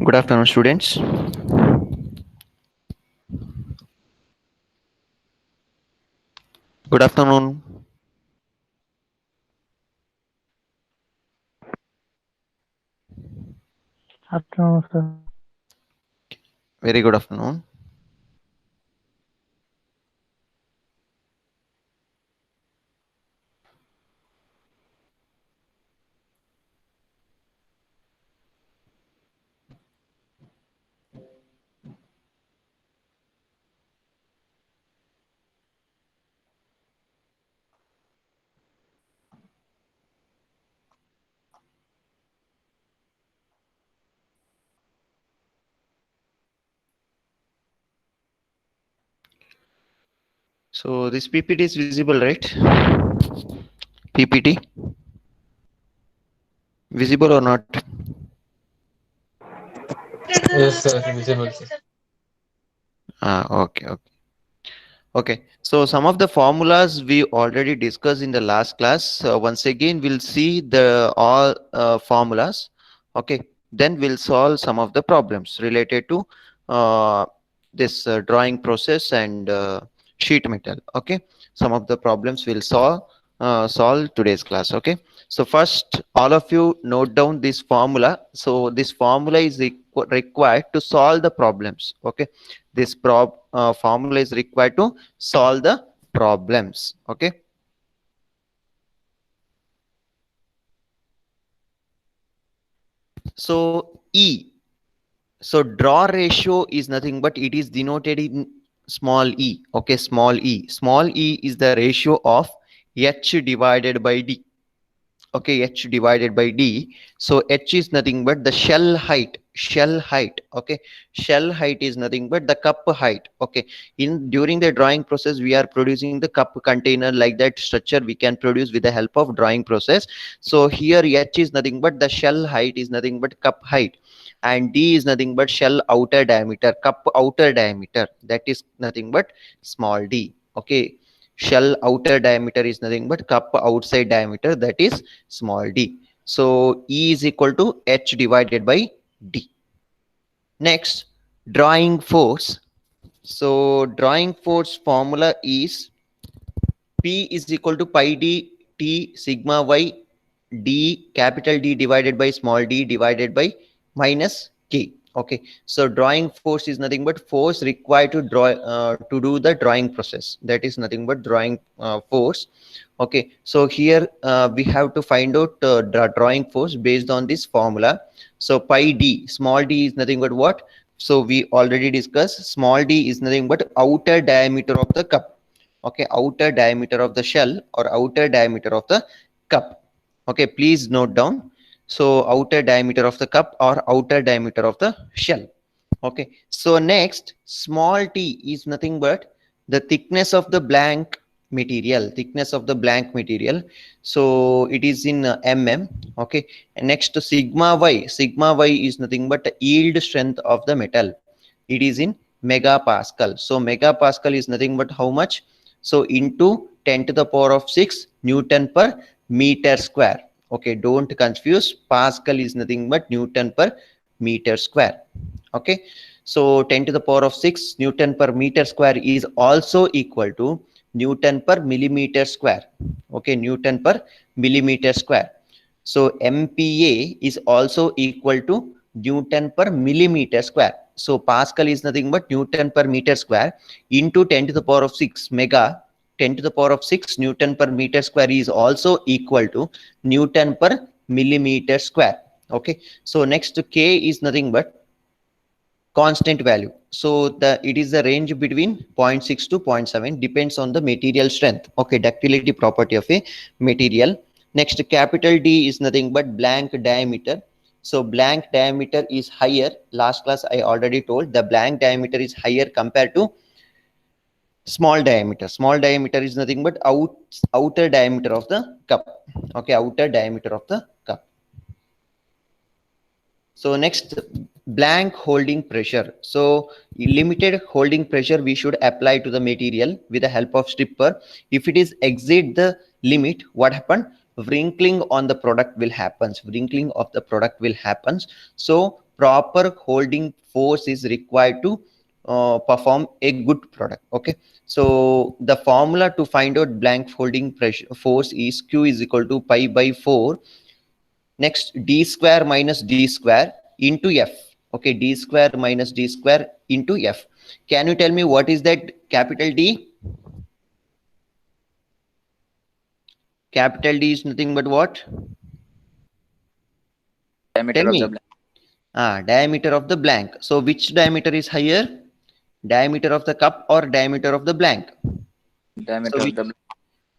Good afternoon, students. Good afternoon. Afternoon, sir. Very good afternoon. So this PPT is visible, right? PPT visible or not? Yes, sir, visible, sir. Okay. Okay. So some of the formulas we already discussed in the last class. Once again, we'll see the all formulas. Okay. Then we'll solve some of the problems related to uh, this drawing process and sheet metal. Okay. Some of the problems we'll solve today's class. Okay. So first, all of you note down this formula. So this formula is required to solve the problems. Okay. This formula is required to solve the problems. Okay. So E. So draw ratio is nothing but it is denoted in small e. Okay, small e. Small e is the ratio of H divided by D. Okay, H divided by D. So H is nothing but the shell height. Okay, shell height is nothing but the cup height. Okay, in during the drawing process we are producing the cup container, like that structure we can produce with the help of drawing process. So here H is nothing but the shell height is nothing but cup height, and D is nothing but shell outer diameter, cup outer diameter, that is nothing but small d. Okay, shell outer diameter is nothing but cup outside diameter, that is small d. So E is equal to H divided by D. Next, drawing force. So drawing force formula is P is equal to pi d T sigma y D, capital D divided by small d divided by minus K. Okay, so drawing force is nothing but force required to do the drawing process, that is nothing but drawing force. Okay, so here we have to find out drawing force based on this formula. So pi d, small d is nothing but what? So we already discussed, small d is nothing but outer diameter of the cup. Okay, outer diameter of the shell or outer diameter of the cup. Okay, please note down. So outer diameter of the cup or outer diameter of the shell. Okay, so next, small t is nothing but the thickness of the blank material. So it is in mm. Okay, and next to sigma y is nothing but the yield strength of the metal, it is in megapascal. So megapascal is nothing but how much? So into 10 to the power of 6 Newton per meter square. Okay, don't confuse, Pascal is nothing but Newton per meter square. Okay, so 10 to the power of 6 Newton per meter square is also equal to Newton per millimeter square. Okay, Newton per millimeter square. So MPa is also equal to Newton per millimeter square. So Pascal is nothing but Newton per meter square into 10 to the power of 6 mega. 10 to the power of 6 Newton per meter square is also equal to Newton per millimeter square. Okay, so next K is nothing but constant value. So it is the range between 0.6 to 0.7, depends on the material strength. Okay, ductility property of a material. Next, capital D is nothing but blank diameter. So blank diameter is higher. Last class I already told the blank diameter is higher compared to small diameter. Small diameter is nothing but outer diameter of the cup. Okay, outer diameter of the cup. So next, blank holding pressure. So limited holding pressure we should apply to the material with the help of stripper. If it is exceed the limit, what happen? Wrinkling on the product will happen. Wrinkling of the product will happen. So proper holding force is required to perform a good product. Okay, so the formula to find out blank holding pressure force is Q is equal to pi by 4. Next, d square minus d square into F. Okay, d square minus d square into F. Can you tell me what is that capital D? Capital D is nothing but what? Diameter Tell of the me. Diameter of the blank. So which diameter is higher? Diameter of the cup or diameter of the blank? diameter So of the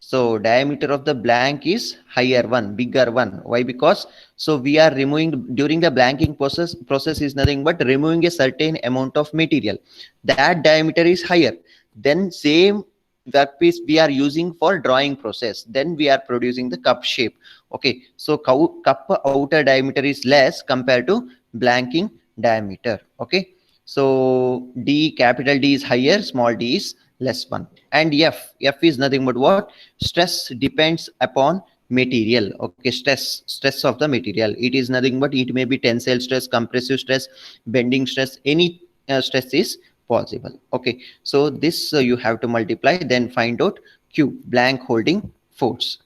so diameter of the blank is higher one, bigger one. Why? Because so we are removing during the blanking process is nothing but removing a certain amount of material. That diameter is higher. Then same workpiece we are using for drawing process. Then we are producing the cup shape. Okay, so cup outer diameter is less compared to blanking diameter. Okay, so D, capital D is higher, small d is less one. And F is nothing but what? Stress depends upon material. Okay, stress of the material. It is nothing but it may be tensile stress, compressive stress, bending stress, any stress is possible. Okay, so this you have to multiply, then find out Q, blank holding force.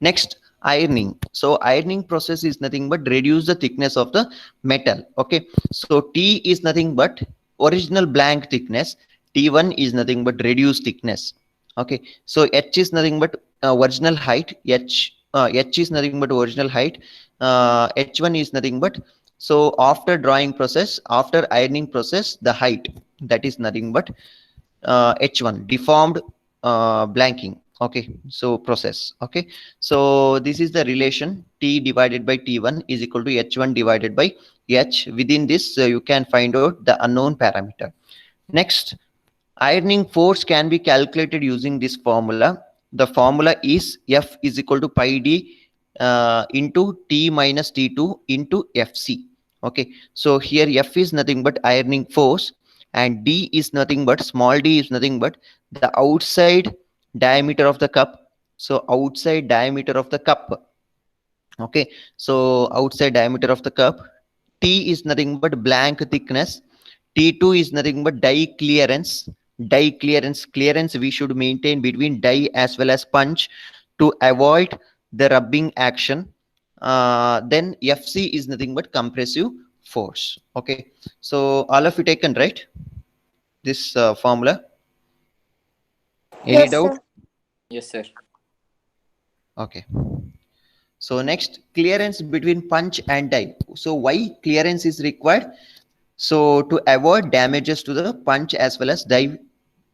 Next, ironing. So ironing process is nothing but reduce the thickness of the metal. Okay, so T is nothing but original blank thickness, T1 is nothing but reduced thickness. Okay, so H is nothing but original height, H is nothing but original height, H1 is nothing but, so after drawing process, after ironing process, the height, that is nothing but H1 deformed blanking. Okay, so process. Okay, so this is the relation T divided by T1 is equal to H1 divided by H. Within this you can find out the unknown parameter. Next, ironing force can be calculated using this formula. The formula is F is equal to pi d into T minus T2 into Fc. Okay, so here F is nothing but ironing force and D is nothing but, small d is nothing but the outside diameter of the cup. So outside diameter of the cup. Okay, so outside diameter of the cup. T is nothing but blank thickness. T2 is nothing but die clearance. Clearance we should maintain between die as well as punch to avoid the rubbing action. Then Fc is nothing but compressive force. Okay, so all of you taken, right, this formula? Any Yes, doubt? sir. Yes, sir. Okay, so next, clearance between punch and die. So why clearance is required? So to avoid damages to the punch as well as die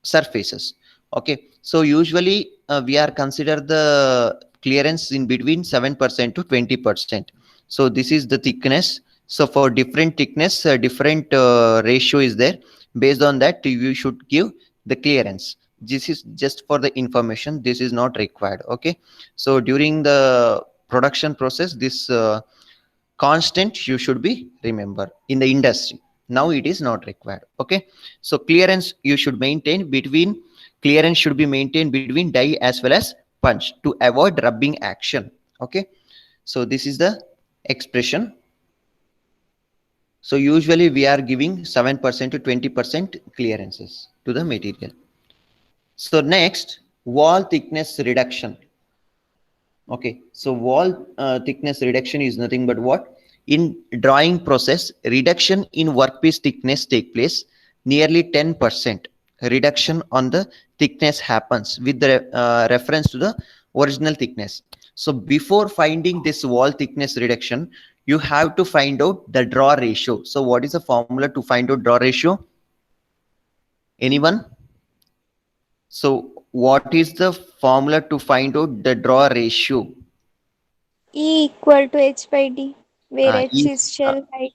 surfaces. Okay, so usually we are consider the clearance in between 7% to 20%. So this is the thickness. So for different thickness, different ratio is there. Based on that, you should give the clearance. This is just for the information. This is not required. Okay, so during the production process, this constant you should be remember in the industry. Now it is not required. Okay, so clearance should be maintained between die as well as punch to avoid rubbing action. Okay, so this is the expression. So usually we are giving 7% to 20% clearances to the material. So next, wall thickness reduction. Okay, so wall thickness reduction is nothing but what? In drawing process, reduction in workpiece thickness take place. Nearly 10% reduction on the thickness happens with the reference to the original thickness. So before finding this wall thickness reduction, you have to find out the draw ratio. So what is the formula to find out draw ratio? Anyone? So what is the formula to find out the draw ratio? E equal to H by D, where H If is shell height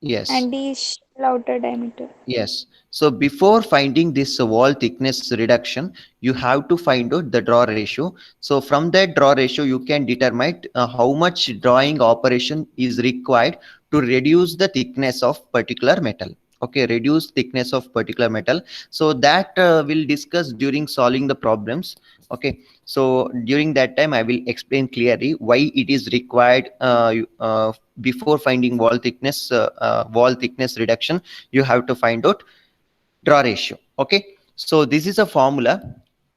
yes. and D is shell outer diameter. Yes. So before finding this wall thickness reduction, you have to find out the draw ratio. So from that draw ratio, you can determine how much drawing operation is required to reduce the thickness of particular metal. Okay, reduce thickness of particular metal. So that we'll discuss during solving the problems. Okay, so during that time, I will explain clearly why it is required before finding wall thickness reduction, you have to find out draw ratio. Okay, so this is a formula.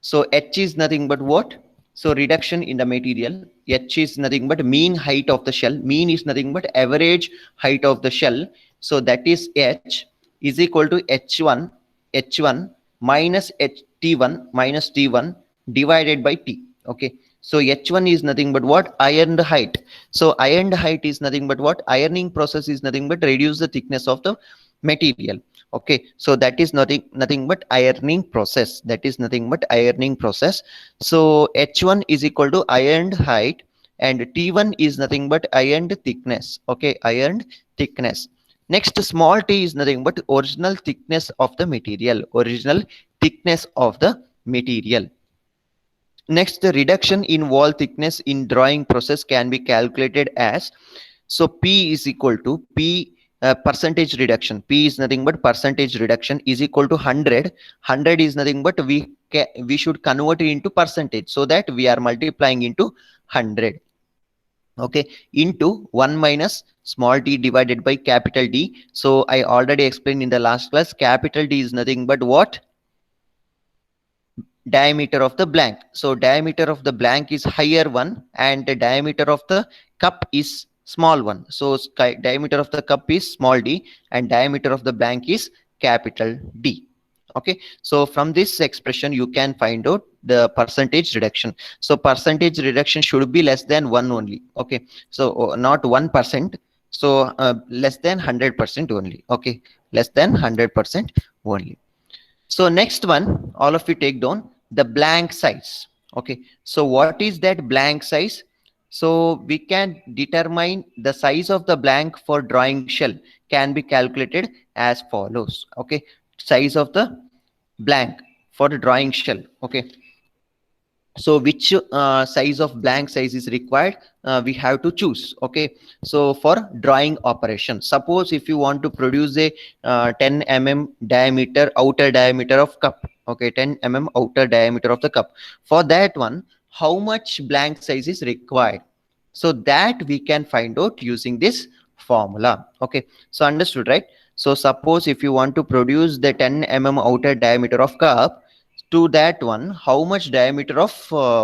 So H is nothing but what? So reduction in the material. H is nothing but mean height of the shell. Mean is nothing but average height of the shell. So that is H is equal to H1 minus T1 divided by T. Okay, so H1 is nothing but what? Ironed height. So ironed height is nothing but what? Ironing process is nothing but reduce the thickness of the material. Okay, so that is nothing but ironing process. That is nothing but ironing process. So H1 is equal to ironed height, and T1 is nothing but ironed thickness. Okay, ironed thickness. Next, small t is nothing but original thickness of the material. Original thickness of the material. Next, the reduction in wall thickness in drawing process can be calculated as, so P is equal to P percentage reduction. P is nothing but percentage reduction is equal to 100. 100 is nothing but we should convert it into percentage, so that we are multiplying into 100. Okay, into 1 minus small d divided by capital D. So I already explained in the last class, capital D is nothing but what? Diameter of the blank. So diameter of the blank is higher one, and the diameter of the cup is small one. So diameter of the cup is small d, and diameter of the blank is capital D. Okay, so from this expression you can find out the percentage reduction. So percentage reduction should be less than 1 only. Okay, so not 1%. So less than 100% only. Okay, less than 100% only. So next one, all of you take down the blank size. Okay, so what is that blank size? So we can determine the size of the blank for drawing shell can be calculated as follows. Okay, size of the blank for the drawing shell. Okay, so which size of blank size is required, we have to choose. Okay, so for drawing operation, suppose if you want to produce a 10 mm diameter outer diameter of cup. Okay, 10 mm outer diameter of the cup. For that one, how much blank size is required? So that we can find out using this formula. Okay, so understood, right? So suppose if you want to produce the 10 mm outer diameter of cup, to that one, how much diameter of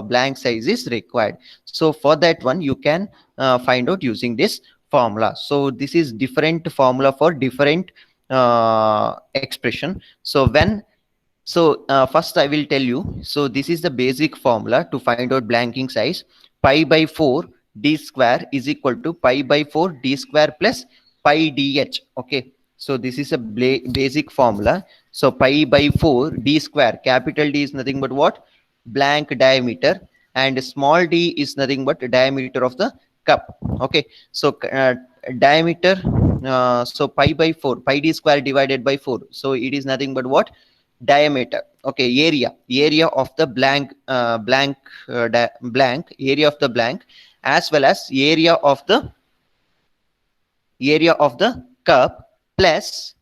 blank size is required? So for that one, you can find out using this formula. So this is different formula for different expression. So when, so first I will tell you. So this is the basic formula to find out blanking size. Pi by 4 d square is equal to pi by 4 d square plus pi dh. Okay, so this is a basic formula. So pi by 4 d square, capital D is nothing but what? Blank diameter, and small d is nothing but diameter of the cup. Okay, so diameter, so pi by 4, pi d square divided by 4. So it is nothing but what? Diameter. Okay, area of the blank area of the blank, as well as area of the cup plus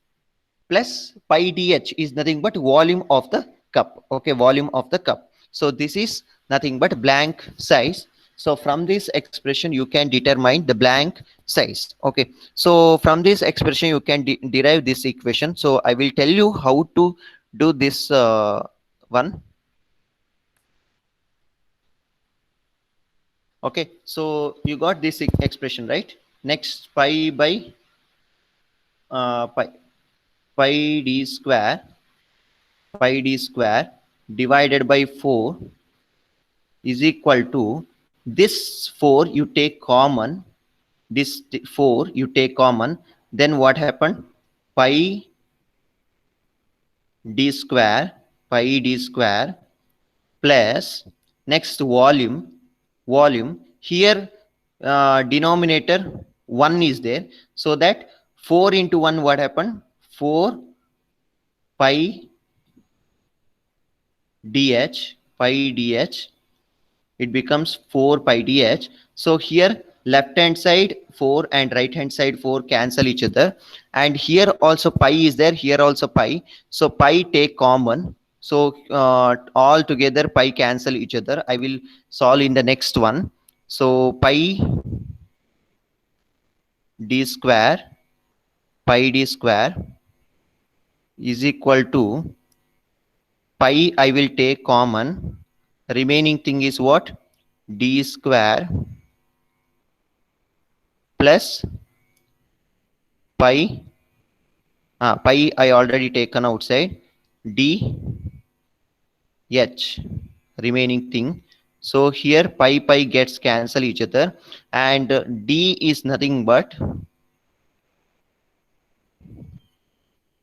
pi dh is nothing but volume of the cup. Okay, volume of the cup. So this is nothing but blank size. So from this expression you can determine the blank size. Okay, so from this expression you can derive this equation. So I will tell you how to do this one. Okay, so you got this expression, right? Next, pi by pi d square divided by 4 is equal to, this 4 you take common, this 4 you take common, then what happened? Pi d square plus, next volume here, denominator 1 is there, so that 4 into 1, what happened? 4 pi dh, it becomes 4 pi dh. So here left hand side 4 and right hand side 4 cancel each other, and here also pi is there, here also pi, so pi take common. So all together pi cancel each other. I will solve in the next one. So pi d square pi d square is equal to pi. I will take common. Remaining thing is what? D square plus pi. Pi I already taken outside. D h remaining thing. So here pi gets cancel each other, and d is nothing but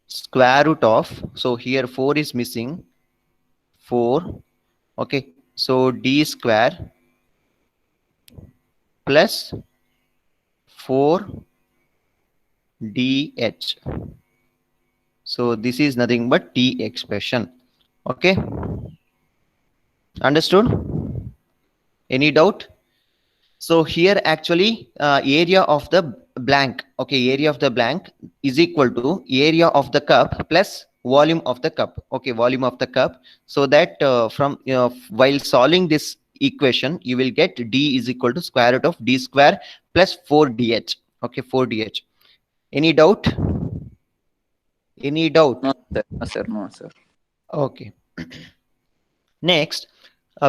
square root of, so here 4 is missing, 4. Okay, so d square plus 4 dh. So this is nothing but t expression. Okay, understood? Any doubt? So here actually area of the blank, okay, area of the blank is equal to area of the cup plus volume of the cup. Okay, volume of the cup. So that from while solving this equation, you will get d is equal to square root of d square plus 4dh. Okay, 4dh. Any doubt? Any doubt? No, sir. No, sir. No, sir. Okay. Next,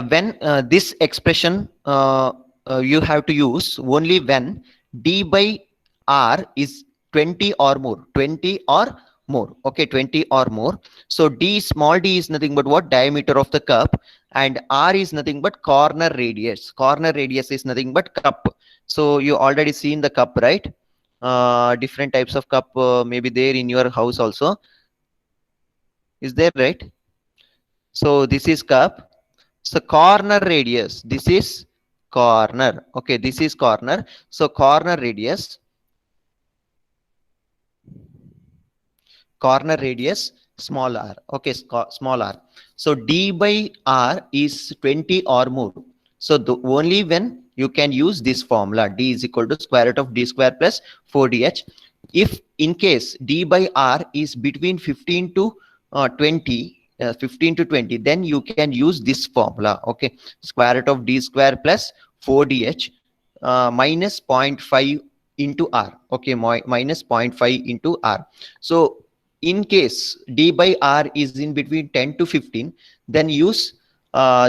when this expression you have to use only when d by r is 20 or more, 20 or more. Okay, 20 or more. So d, small d is nothing but what? Diameter of the cup, and r is nothing but corner radius. Corner radius is nothing but cup. So you already seen the cup, right? Different types of cup may be there in your house also. Is there, right? So this is cup. So corner radius, this is corner. Okay, this is corner. So corner radius small r. Okay, small r. So d by r is 20 or more. So only when you can use this formula, d is equal to square root of d square plus 4dh. If in case d by r is between 15 to 20, 15 to 20, then you can use this formula. Okay, square root of d square plus 4dh minus 0.5 into r. Okay, minus 0.5 into r. So in case d by r is in between 10 to 15, then use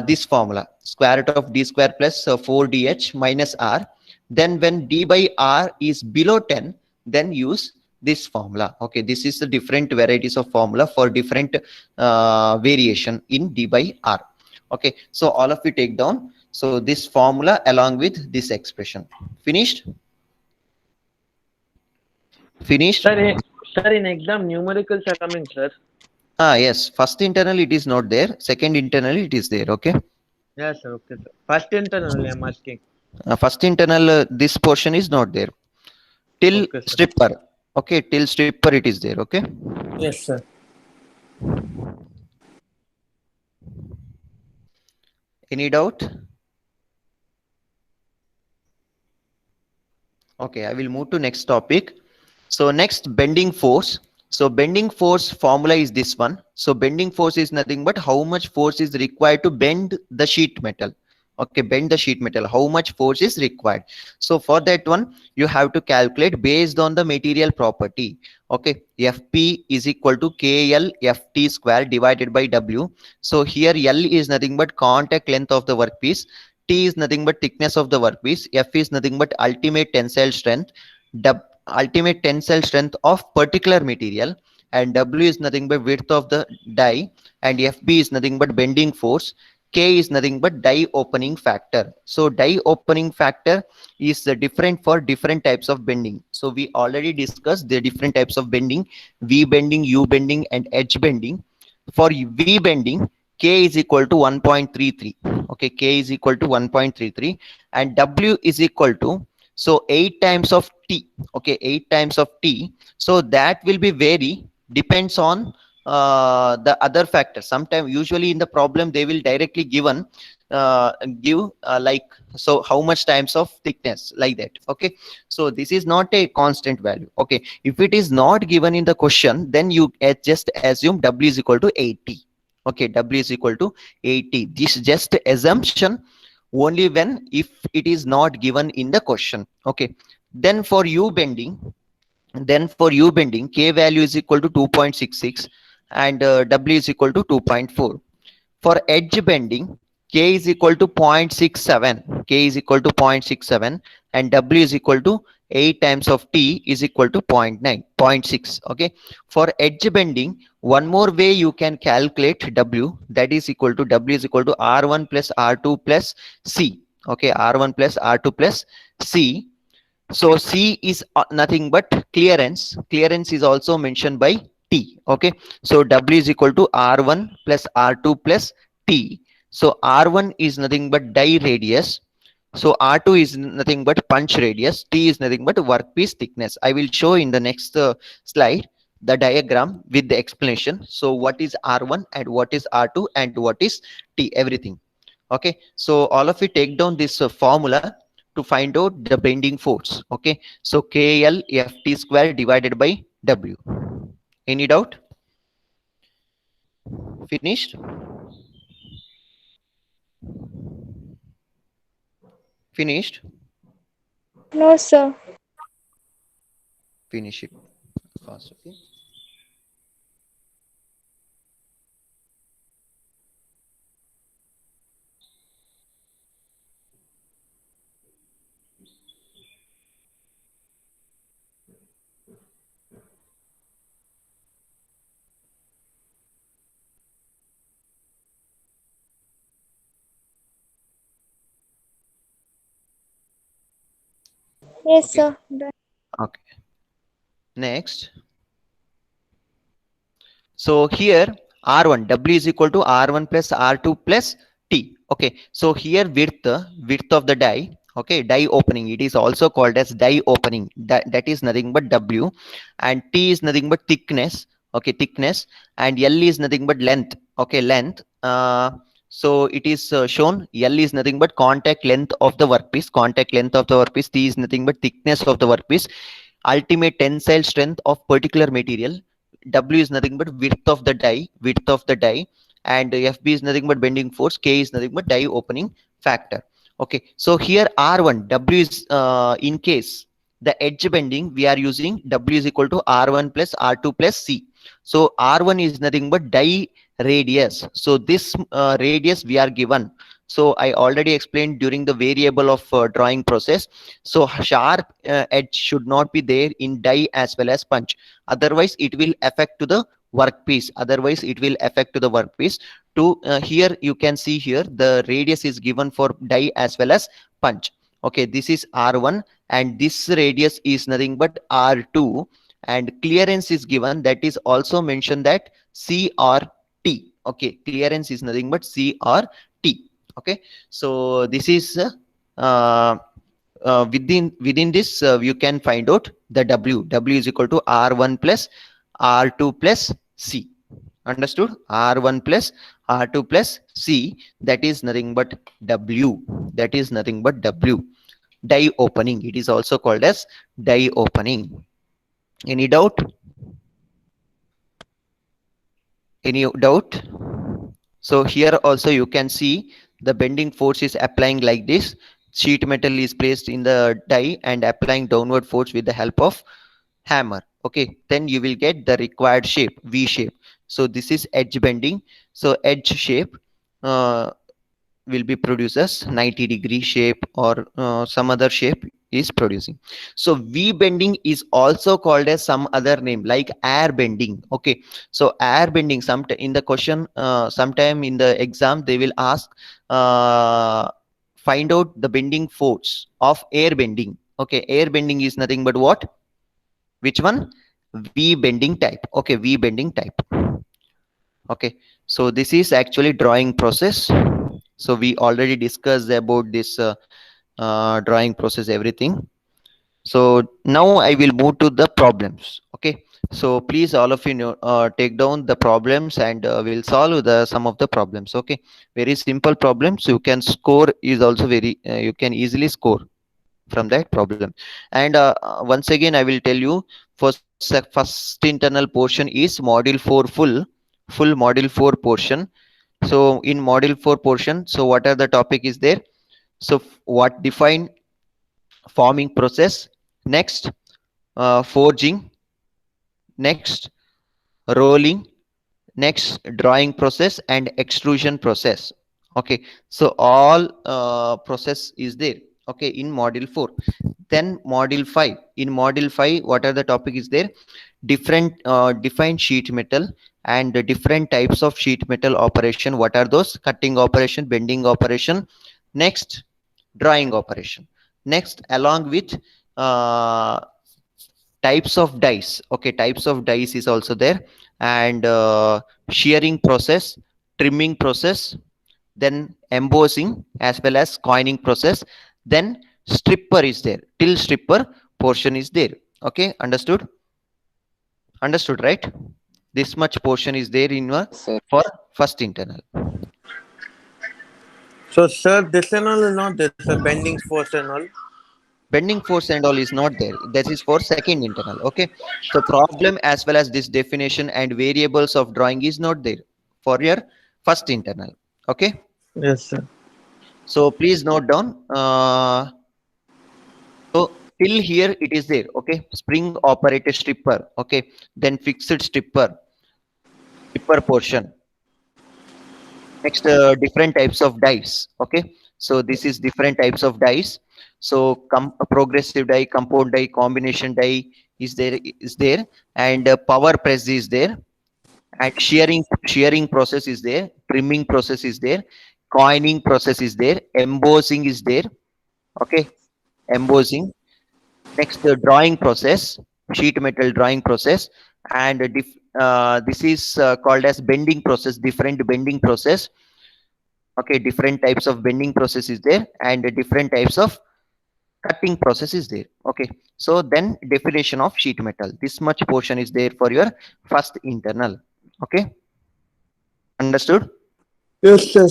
this formula, square root of d square plus 4dh minus r. Then when d by r is below 10, then use this formula. Okay, this is the different varieties of formula for different variation in d by r. Okay, so all of you take down. So this formula along with this expression. Finished? Finished? Sir, in exam, numericals are coming, sir. Yes, first internal it is not there, second internal it is there. Okay. Yes, sir. Okay, sir. First internal, I'm asking. First internal this portion is not there till Okay, sir. stripper. Okay, till stripper it is there. Okay. Yes, sir. Any doubt? Okay, I will move to next topic. So next, bending force. So bending force formula is this one. So bending force is nothing but how much force is required to bend the sheet metal. Okay, bend the sheet metal, how much force is required. So for that one, you have to calculate based on the material property. Okay, Fp is equal to KL Ft square divided by W. So here L is nothing but contact length of the workpiece. T is nothing but thickness of the workpiece. F is nothing but ultimate tensile strength. Ultimate tensile strength of particular material, and W is nothing but width of the die, and Fb is nothing but bending force. K is nothing but die opening factor. So die opening factor is different for different types of bending. So we already discussed the different types of bending: V bending, U bending, and H bending. For V bending, K is equal to 1.33. Okay, K is equal to 1.33, and W is equal to, so 8 times of T. Okay, 8 times of T. So that will be vary, depends on the other factors. Sometimes usually in the problem they will directly give like, so how much times of thickness, like that. Okay, so this is not a constant value. Okay, if it is not given in the question, then you just assume W is equal to 80. Okay, W is equal to 80. This is just assumption only when if it is not given in the question. Okay, Then for U bending, K value is equal to 2.66 and W is equal to 2.4. For edge bending, K is equal to 0.67. K is equal to 0.67 and W is equal to 8 times of T is equal to 0.6. Okay. For edge bending, one more way you can calculate W, that is equal to W is equal to R1 plus R2 plus C. Okay. R1 plus R2 plus C. So C is nothing but clearance. Clearance is also mentioned by T. Okay. So W is equal to R1 plus R2 plus T. So R1 is nothing but die radius. So R2 is nothing but punch radius. T is nothing but workpiece thickness. I will show in the next slide the diagram with the explanation. So what is R1 and what is R2 and what is T, everything. Okay. So all of you take down this formula to find out the bending force. Okay. So KL FT square divided by W. Any doubt? Finished? Finished? No, sir. Finish it fast. Okay. Yes, Okay. sir. Done. Okay. Next. So here R1, W is equal to R1 plus R2 plus T. Okay. So here width of the die. Okay. Die opening. It is also called as die opening. That is nothing but W, and T is nothing but thickness. Okay. Thickness, and L is nothing but length. Okay. Length. So it is shown L is nothing but contact length of the workpiece. Contact length of the workpiece. T is nothing but thickness of the workpiece. Ultimate tensile strength of particular material. W is nothing but width of the die, and FB is nothing but bending force. K is nothing but die opening factor. Okay. So here R1, W is in case the edge bending, we are using W is equal to R1 plus R2 plus C. So R1 is nothing but die radius. So this radius we are given. So I already explained during the variable of drawing process. So sharp edge should not be there in die as well as punch. Otherwise it will affect to the workpiece. To here you can see here the radius is given for die as well as punch. Okay. This is R1 and this radius is nothing but R2, and clearance is given, that is also mentioned that C or T. Okay. Clearance is nothing but C or T. Okay. So this is within this you can find out the W is equal to R1 plus R2 plus C. Understood? R1 plus R2 plus C, that is nothing but W. Die opening. It is also called as die opening. Any doubt? So here also you can see the bending force is applying like this. Sheet metal is placed in the die and applying downward force with the help of hammer. Okay. Then you will get the required shape, V shape. So this is edge bending. So edge shape will be produced as 90-degree shape or some other shape is producing. So V bending is also called as some other name like air bending. Okay. So air bending, in the question, sometime in the exam they will ask find out the bending force of air bending. Okay. Air bending is nothing but what? Which one? V bending type. Okay. V bending type. Okay. So this is actually drawing process. So we already discussed about this drawing process, everything. So now I will move to the problems. Okay. So please all of you know, take down the problems and we'll solve some of the problems. Okay. Very simple problems. You can score is also very, you can easily score from that problem. And once again, I will tell you, first internal portion is module 4 full module 4 portion. So in module 4 portion, so what are the topic is there? So what define forming process, next forging, next rolling, next drawing process, and extrusion process. Okay, so all process is there, okay, in module 4. Then module 5, in module 5 what are the topic is there? Different defined sheet metal and the different types of sheet metal operation. What are those? Cutting operation, bending operation, next drawing operation, next along with uh, types of dies. Okay, types of dies is also there, and shearing process, trimming process, then embossing as well as coining process, then stripper is there, till stripper portion is there. Okay, understood? Understood, right? This much portion is there in your Sir. for first internal. So, sir, this and all is not there, sir. Bending force and all. Bending force and all is not there. This is for second internal. Okay, so problem as well as this definition and variables of drawing is not there for your first internal. Okay, Yes, sir. so please note down. So till here it is there. Okay, spring operated stripper. Okay, then fixed stripper, stripper portion. Next, different types of dies. Okay, so this is different types of dies. So progressive die, compound die, combination die is there, and power press is there, and shearing process is there, trimming process is there, coining process is there, embossing is there. Okay, embossing. Next, the drawing process, sheet metal drawing process, and this is called as bending process, different bending process. Okay, different types of bending process is there, and different types of cutting process is there. Okay, so then definition of sheet metal, this much portion is there for your first internal. Okay, understood? Yes, sir.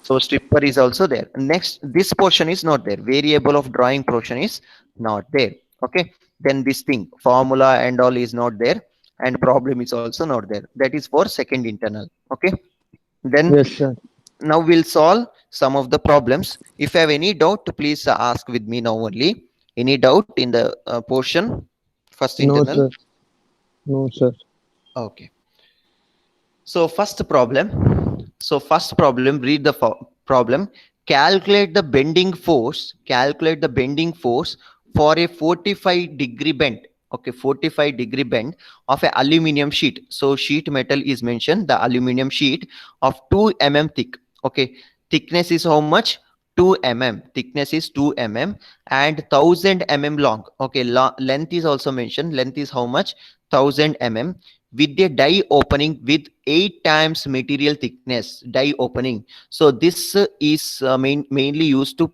So stripper is also there. Next, this portion is not there, variable of drawing portion is not there. Okay, then this thing formula and all is not there, and problem is also not there. That is for second internal. Okay, then Yes, sir. now we'll solve some of the problems. If you have any doubt, please ask with me now only. Any doubt in the portion first No, internal? sir. No, sir. Okay, so first problem. So first problem, read the problem. Calculate the bending force. Calculate the bending force for a 45-degree bend. Okay, 45-degree bend of a aluminium sheet. So sheet metal is mentioned, the aluminium sheet of 2 mm thick. Okay, thickness is how much? 2 mm. Thickness is 2 mm and 1000 mm long. Okay, length is also mentioned. Length is how much? 1000 mm with a die opening with 8 times material thickness. Die opening. So this is mainly used to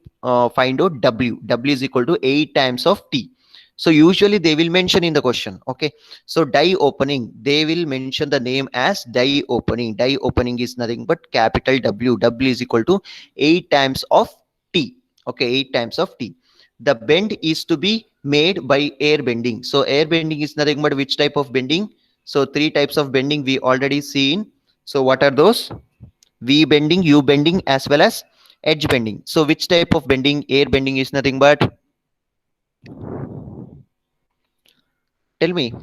find out W. W is equal to 8 times of T. So usually they will mention in the question. Okay, so die opening, they will mention the name as die opening. Die opening is nothing but capital W. W is equal to 8 times of T. Okay, 8 times of T. The bend is to be made by air bending. So air bending is nothing but which type of bending? So 3 types of bending we already seen. So what are those? V bending, U bending, as well as edge bending. So which type of bending? Air bending is nothing but, tell me.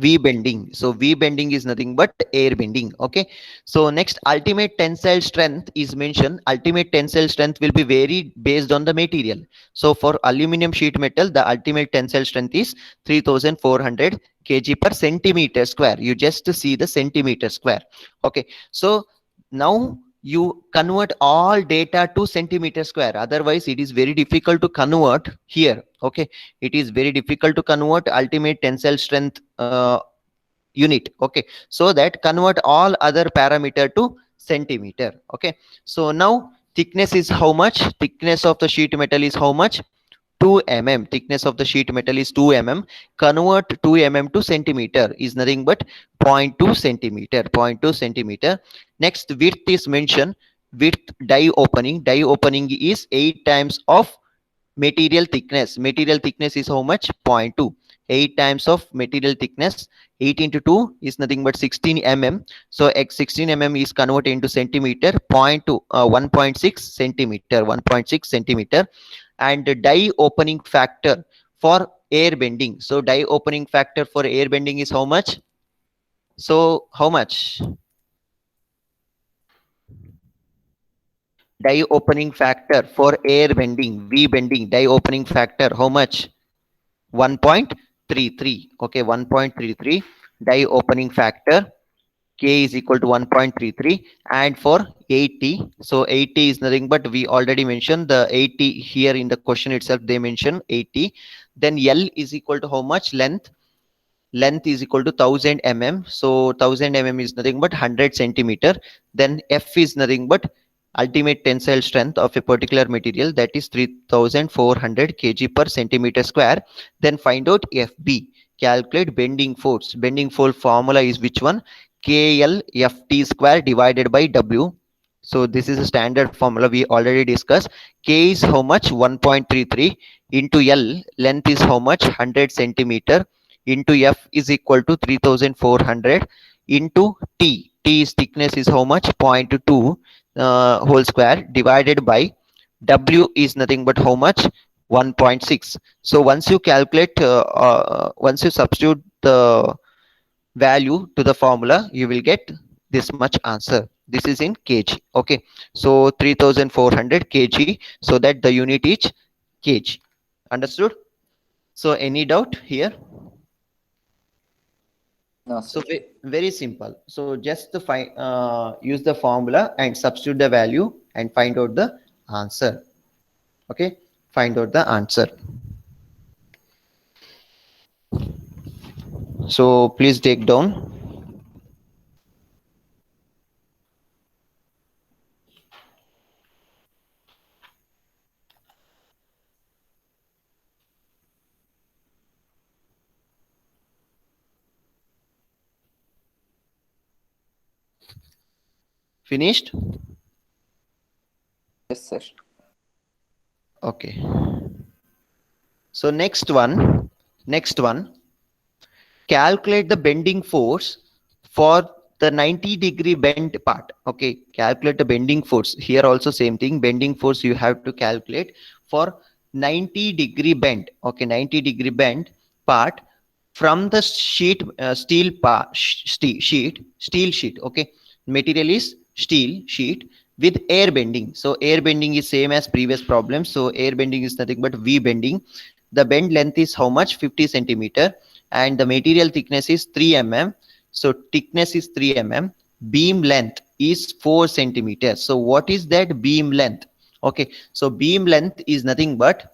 V bending. So V bending is nothing but air bending. Okay, so next, ultimate tensile strength is mentioned. Ultimate tensile strength will be varied based on the material. So for aluminum sheet metal, the ultimate tensile strength is 3400 kg per centimeter square. You just see the centimeter square. Okay, so now you convert all data to centimeter square, otherwise it is very difficult to convert here. Okay, it is very difficult to convert ultimate tensile strength unit. Okay, so that convert all other parameter to centimeter. Okay, so now thickness is how much? Thickness of the sheet metal is how much? 2 mm. Thickness of the sheet metal is 2 mm. Convert 2 mm to centimeter is nothing but 0.2 centimeter. 0.2 centimeter. Next, width is mentioned. Width die opening. Die opening is 8 times of material thickness. Material thickness is how much? 0.2. 8 times of material thickness. 8 into 2 is nothing but 16 mm. So x 16 mm is converted into centimeter. 1.6 centimeter. 1.6 centimeter. And the die opening factor for air bending. So die opening factor for air bending is how much? So how much? Die opening factor for air bending, V bending, die opening factor, how much? 1.33. Okay, 1.33 die opening factor. K is equal to 1.33. And for 80, so 80 is nothing but we already mentioned the 80 here in the question itself, they mention 80. Then L is equal to how much? Length is equal to 1000 mm. So 1000 mm is nothing but 100 centimeter. Then F is nothing but ultimate tensile strength of a particular material, that is 3400 kg per centimeter square. Then find out FB. Calculate bending force. Bending force formula is which one? KLFT square divided by W. So this is a standard formula we already discussed. K is how much? 1.33 into L. Length is how much? 100 centimeter into F is equal to 3400 into T. T is thickness is how much? 0.2 whole square divided by W is nothing but how much? 1.6. So once you calculate, once you substitute the value to the formula, you will get this much answer. This is in kg. Okay, so 3400 kg, so that the unit is kg. Understood? So any doubt here? No, So sir. very simple. So just to find, use the formula and substitute the value and find out the answer. Okay, find out the answer. So please take down. Finished? Yes, sir. Okay. So next one, calculate the bending force for the 90-degree bend part. Okay, calculate the bending force. Here also same thing, bending force you have to calculate for 90-degree bend. Okay, 90-degree bend part from the sheet, steel sheet. Okay, material is steel sheet with air bending. So air bending is same as previous problem. So air bending is nothing but V bending. The bend length is how much? 50 centimeter. And the material thickness is 3 mm. So thickness is 3 mm. Beam length is 4 centimeters. So what is that beam length? Okay, so beam length is nothing but,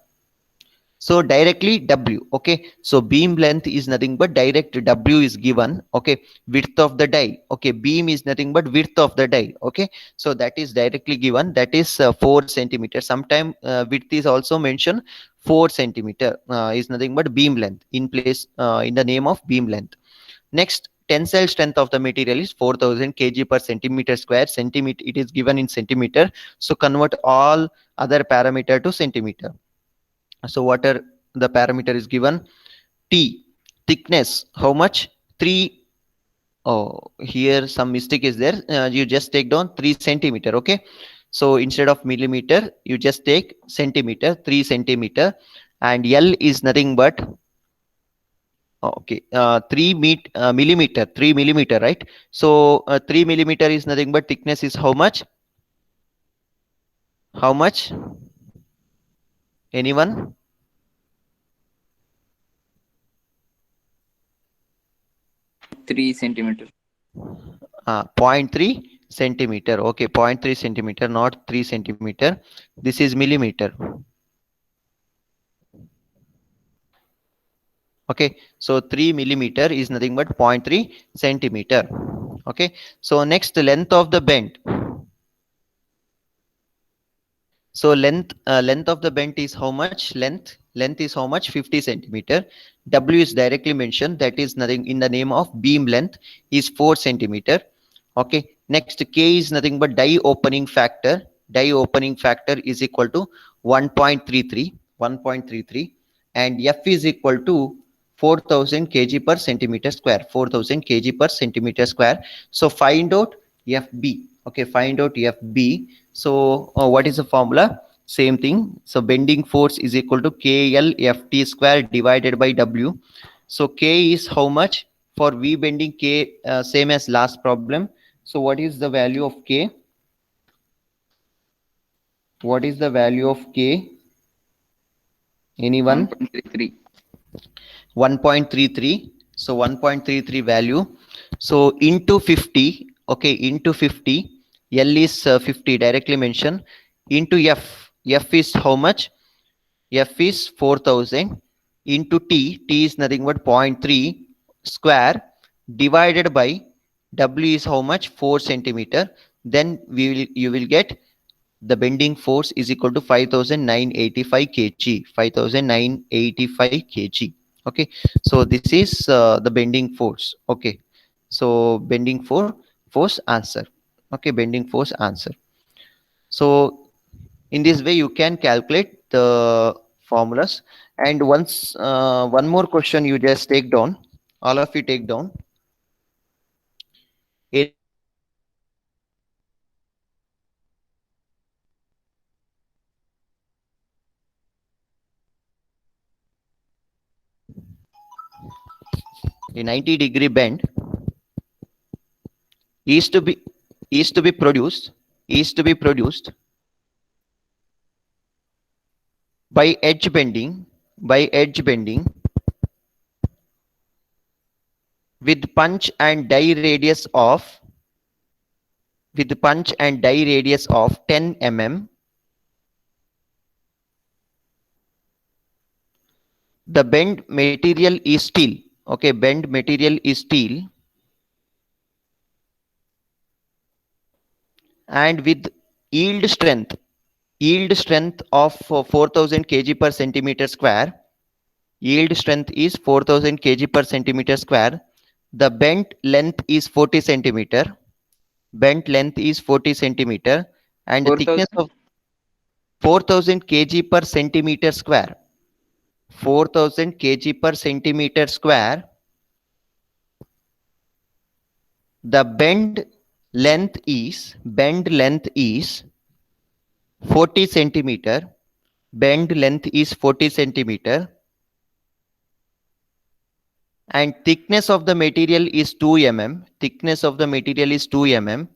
so directly W. Okay, so beam length is nothing but direct W is given. Okay, width of the die. Okay, beam is nothing but width of the die. Okay, so that is directly given, that is 4 centimeter. Sometime width is also mentioned. 4 centimeter is nothing but beam length in place, in the name of beam length. Next, tensile strength of the material is 4000 kg per centimeter square. Centimeter, it is given in centimeter. So convert all other parameter to centimeter. So what are the parameter is given? T, thickness, how much? 3. Oh, here some mistake is there. You just take down 3 centimeter. Okay, so instead of millimeter, you just take centimeter, 3 centimeter. And L is nothing but, okay, 3 millimeter, 3 millimeter, right? So 3 millimeter is nothing but thickness is how much? How much? Anyone? 3 centimeter. 0.3 centimeter. Okay, 0.3 centimeter, not 3 centimeter. This is millimeter. Okay, so 3 millimeter is nothing but 0.3 centimeter. Okay, so next, length of the bend. So length of the bend is how much? Length is how much? 50 centimeter. W is directly mentioned, that is nothing in the name of beam length is 4 centimeter. Okay, next, K is nothing but die opening factor. Die opening factor is equal to 1.33, and F is equal to 4000 kg per centimeter square. 4000 kg per centimeter square. So find out FB. Okay, find out FB. So what is the formula? Same thing. So bending force is equal to KLFT square divided by W. So K is how much? For V bending, K same as last problem. So what is the value of K? What is the value of K? Anyone? 1.33. 1.33. So 1.33 value. So into 50. Okay, into 50. L is 50 directly mentioned. Into F. F is how much? F is 4000 into T is nothing but 0.3 square divided by W is how much? 4 centimeter. Then you will get the bending force is equal to 5985 kg. 5985 kg. Okay, so this is the bending force. Okay, so bending force answer. Okay, bending force answer. So in this way you can calculate the formulas. And once one more question you just take down, all of you take down. A 90-degree bend is to be produced by edge bending with punch and die radius of 10 mm. The bend material is steel. Okay, bend material is steel and with yield strength of 4000 kg per centimeter square. Yield strength is 4000 kg per centimeter square. The bent length is 40 centimeter. Bent length is 40 centimeter and the 4,000. thickness of 4000 kg per centimeter square. 4000 kg per centimeter square. The bend length is 40 centimeter. Bend length is 40 centimeter and thickness of the material is 2 mm. Thickness of the material is 2 mm.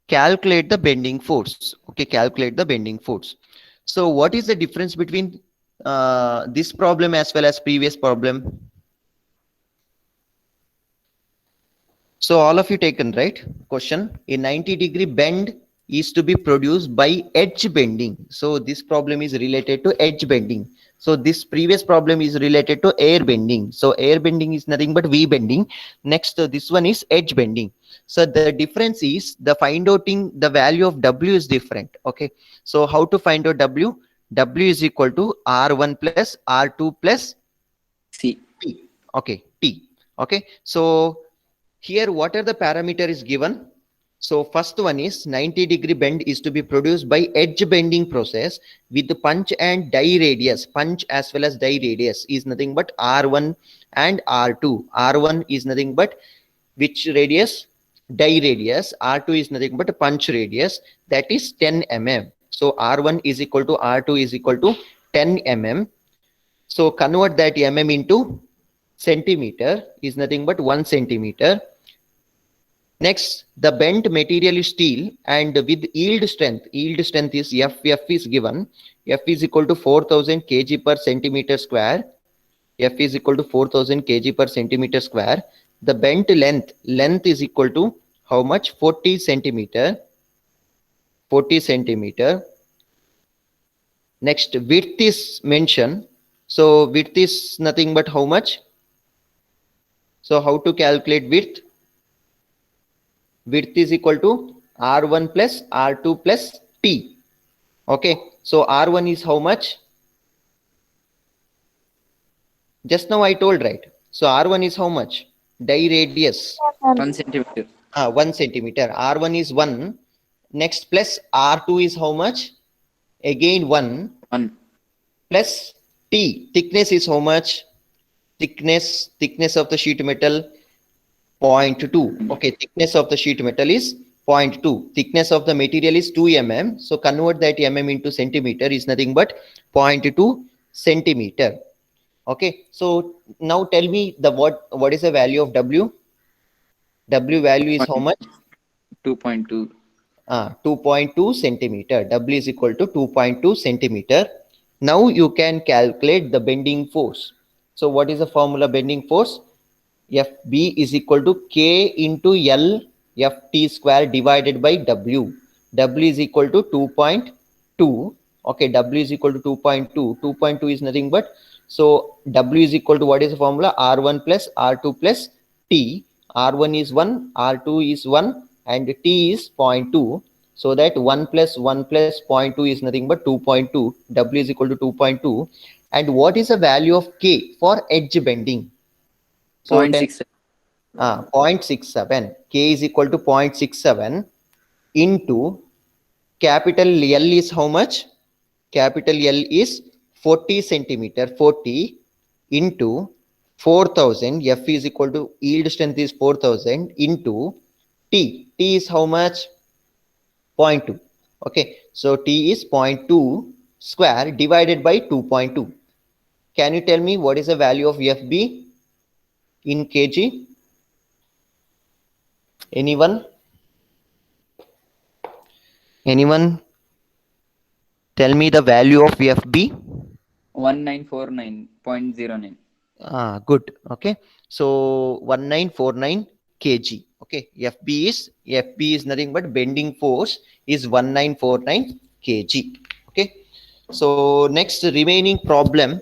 Calculate the bending force. Okay, calculate the bending force. So what is the difference between this problem as well as previous problem? So all of you taken, right? Question: a 90-degree bend is to be produced by edge bending. So this problem is related to edge bending. So this previous problem is related to air bending. So air bending is nothing but V bending. Next, this one is edge bending. So the difference is the find outing the value of W is different. Okay. So how to find out W? W is equal to R1 plus R2 plus C. T. Okay, T. Okay. So here what are the parameter is given? So first one is 90-degree bend is to be produced by edge bending process with the punch and die radius. Punch as well as die radius is nothing but R1 and R2. R1 is nothing but which radius? Die radius. R2 is nothing but punch radius, that is 10 mm. So R1 is equal to R2 is equal to 10 mm. So convert that mm into centimeter is nothing but 1 centimeter. Next, the bent material is steel and with yield strength is F is given. F is equal to 4000 kg per centimeter square. F is equal to 4000 kg per centimeter square. The bent length is equal to how much? 40 centimeter. 40 centimeter. Next, width is mentioned. So width is nothing but how much? So how to calculate width? Width is equal to R1 plus R2 plus T. Okay. So R1 is how much? Just now I told, right? So R1 is how much? Die radius. 1 centimeter. 1 centimeter. R1 is 1. Next plus R2 is how much? Again 1. 1. Plus T, thickness is how much? Thickness of the sheet metal 0.2. Okay, thickness of the sheet metal is 0.2. Thickness of the material is 2 mm. So convert that mm into centimeter is nothing but 0.2 centimeter. Okay, so now tell me the what is the value of W? W value is how much? 2.2. 2.2 centimeter. W is equal to 2.2 centimeter. Now you can calculate the bending force. So what is the formula bending force? FB is equal to K into L FT square divided by W. W is equal to 2.2. Okay, W is equal to 2.2. 2.2 is nothing but, so W is equal to, what is the formula? R1 plus R2 plus T. R1 is 1, R2 is 1, and T is 0.2. So that 1 plus 1 plus 0.2 is nothing but 2.2. W is equal to 2.2. And what is the value of K for edge bending? So 0.6. 0.67. K is equal to 0.67 into capital L is how much? Capital L is 40 centimeter. 40 into 4000. F is equal to, yield strength is 4000 into T. T is how much? 0.2. Okay, so T is 0.2 square divided by 2.2. Can you tell me what is the value of FB in kg? Anyone? Anyone tell me the value of FB? 1949.09. Good. Okay, so 1949 kg. Okay, FB is nothing but bending force is 1949 kg. Okay, so next remaining problem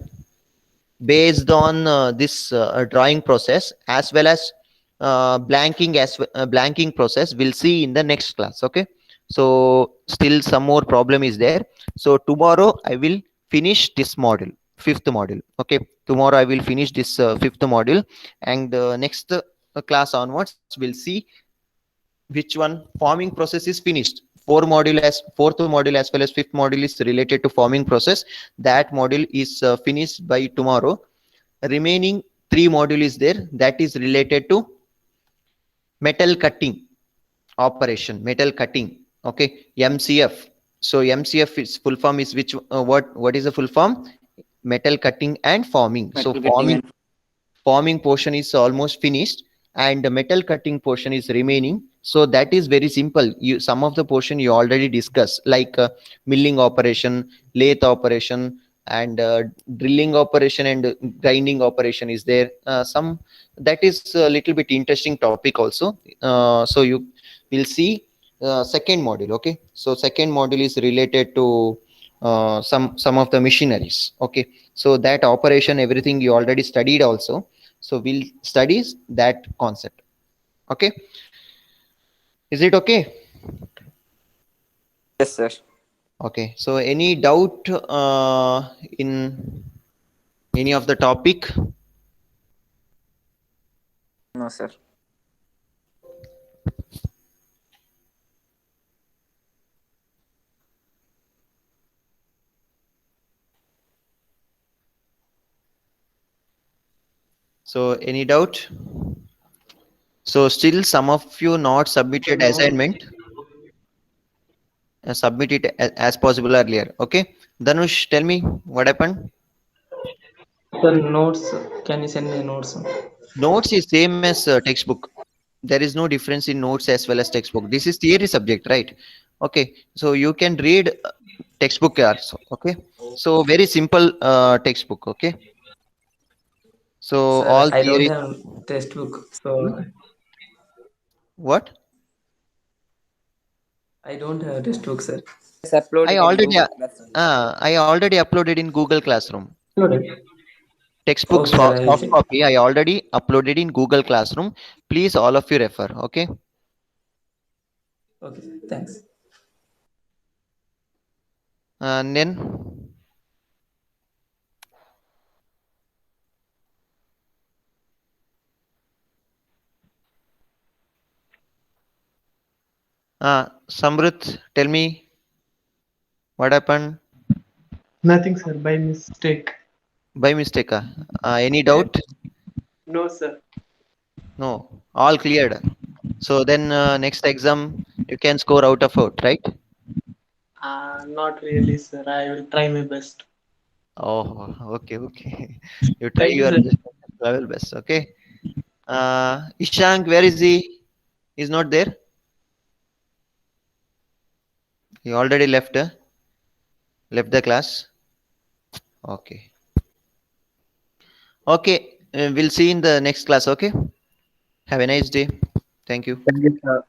based on this drawing process as well as blanking process we'll see in the next class. Okay, so still some more problem is there. So tomorrow I will finish this module, fifth module. Okay, tomorrow I will finish this fifth module, and next class onwards we'll see which one forming process is finished. Fourth module as well as fifth module is related to forming process. That module is finished by tomorrow. Remaining 3 module is there, that is related to metal cutting operation, metal cutting. Okay, MCF. So MCF is full form is which, what is the full form? Metal cutting and forming. So Metal cutting and forming portion is almost finished and the metal cutting portion is remaining. So that is very simple. Some of the portion you already discussed, like milling operation, lathe operation, and drilling operation and grinding operation is there. Some that is a little bit interesting topic also. So you will see second module. Okay, so second module is related to some of the machineries. Okay, so that operation everything you already studied also. So we'll study that concept. Okay, is it okay? yes, sir. Okay, so any doubt in any of the topic? No, sir. So any doubt? So still some of you not submitted assignment. Submit it as possible earlier. Okay, Dhanush, tell me what happened. Sir, notes. Can you send me notes? Notes is same as textbook. There is no difference in notes as well as textbook. This is theory subject, right? Okay, so you can read textbook also. Okay, so very simple textbook. Okay, so Sir, all I don't theory. have textbook, so What? I don't have textbook, sir. It's uploaded in Google Classroom. I already uploaded in Google Classroom. Uploaded. Textbooks Okay, sir, I will soft check. copy I already uploaded in Google Classroom. Please all of you refer. Okay. Okay, sir. Thanks. And then Samruth, tell me what happened. Nothing, sir, by mistake. by mistake. Any doubt? No, sir. No, all cleared. So then next exam you can score out of out, right? Not really, sir. I will try my best. Oh, okay, okay. You try Thank you, your sir. level best, okay? Ishank, where is he? He's not there. He already left. Left the class. Okay. Okay. We'll see in the next class. Okay. Have a nice day. Thank you. Thank you, sir.